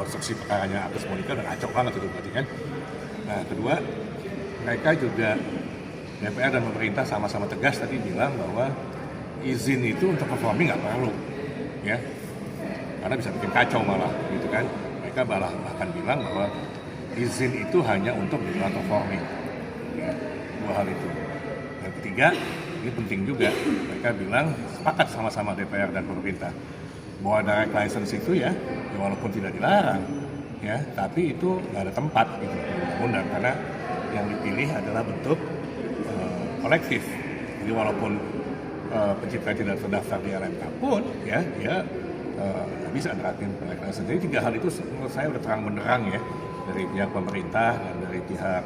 konstruksi perkaranya Agus Monica udah ngaco banget itu berarti kan. Nah kedua, mereka juga DPR dan pemerintah sama-sama tegas tadi bilang bahwa izin itu untuk performing nggak perlu, ya, karena bisa bikin kacau malah, gitu kan. Mereka bahkan bilang bahwa izin itu hanya untuk digital performing, ya, dua hal itu. Yang ketiga, ini penting juga, mereka bilang sepakat sama-sama DPR dan pemerintah bahwa direct license itu ya walaupun tidak dilarang, ya, tapi itu nggak ada tempat gitu di undang-undang karena yang dipilih adalah bentuk kolektif. Jadi walaupun pencipta tidak terdaftar di LMK pun, ya, dia bisa nerapin direct license. Jadi tiga hal itu menurut saya udah terang benderang ya dari pihak pemerintah dan dari pihak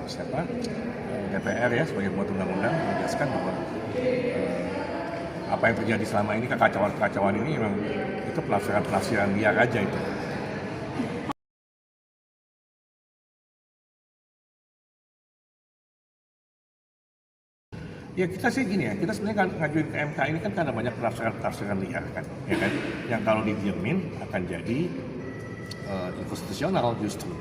DPR ya sebagai pembuat undang-undang menegaskan bahwa apa yang terjadi selama ini kekacauan ini memang itu penafsiran liar aja itu. Ya kita sih gini ya, kita sebenarnya ngajuin ke MK ini kan karena banyak penafsiran liar kan, ya kan, yang kalau didiemin akan jadi inkonstitusional justru.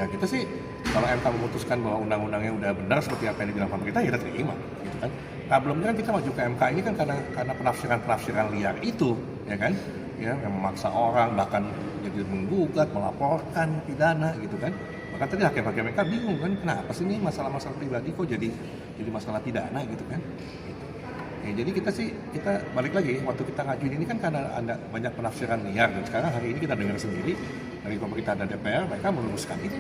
Ya kita sih kalau MK memutuskan bahwa undang-undangnya udah benar seperti apa yang dibilang pemerintah ya kita terima, gitu kan. Problemnya kan kita maju ke MK ini kan karena penafsiran liar itu, ya kan, ya yang memaksa orang bahkan jadi menggugat, melaporkan pidana gitu kan. Maka tadi hakim-hakim mereka bingung kan, kenapa sih ini masalah-masalah pribadi kok jadi masalah pidana gitu kan. Gitu. Ya, jadi kita balik lagi, waktu kita ngajuin ini kan karena ada banyak penafsiran liar, dan sekarang hari ini kita dengar sendiri dari pemerintah dan DPR, mereka meluruskan itu.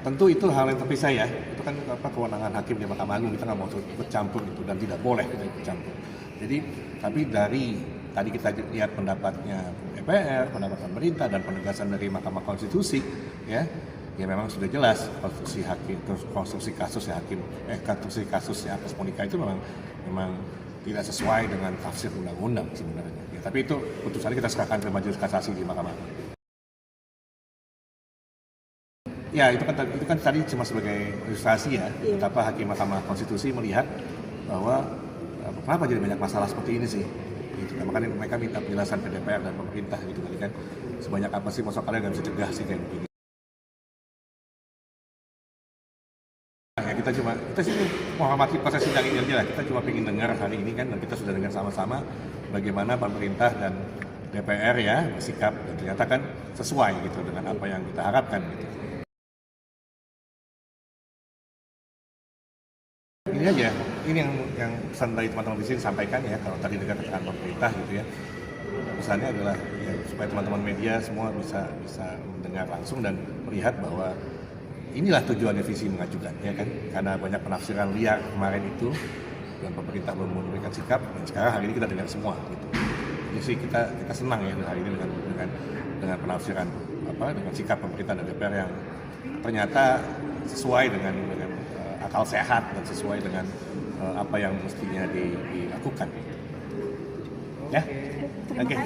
Tentu itu hal yang terpisah ya, itu kan kewenangan hakim di Mahkamah Agung, kita nggak mau ikut campur itu dan tidak boleh kita ikut campur. Jadi, tapi dari tadi kita lihat pendapatnya DPR, pendapat pemerintah dan penegasan dari Mahkamah Konstitusi, ya memang sudah jelas konstruksi kasusnya Agus Monica itu memang tidak sesuai dengan tafsir undang-undang sebenarnya. Ya, tapi itu putusannya kita serahkan ke Majelis Kasasi di Mahkamah Agung. Ya itu kan tadi cuma sebagai ilustrasi ya, betapa hakim Mahkamah Konstitusi melihat bahwa kenapa jadi banyak masalah seperti ini sih. Gitu. Nah, makanya mereka minta penjelasan ke DPR dan pemerintah gitu kan. Sebanyak apa sih masa kalian nggak bisa cegah sih kayak begini. Ya, kita sih menghormati proses sidang ini aja lah. Kita cuma ingin dengar hari ini kan, dan kita sudah dengar sama-sama bagaimana pemerintah dan DPR ya bersikap, dan ternyata kan sesuai gitu dengan apa yang kita harapkan gitu. Ini aja, ini yang pesan dari teman-teman di sini sampaikan ya, kalau tadi dengan keterangan pemerintah gitu ya. Pesannya adalah ya, supaya teman-teman media semua bisa mendengar langsung dan melihat bahwa inilah tujuan revisi mengajukan ya kan, karena banyak penafsiran liar kemarin itu dan pemerintah belum memberikan sikap, dan sekarang hari ini kita dengar semua gitu. Jadi sih kita senang ya hari ini dengan penafsiran dengan sikap pemerintah dan DPR yang ternyata sesuai dengan akal sehat dan sesuai dengan apa yang mestinya dilakukan. Ya, oke.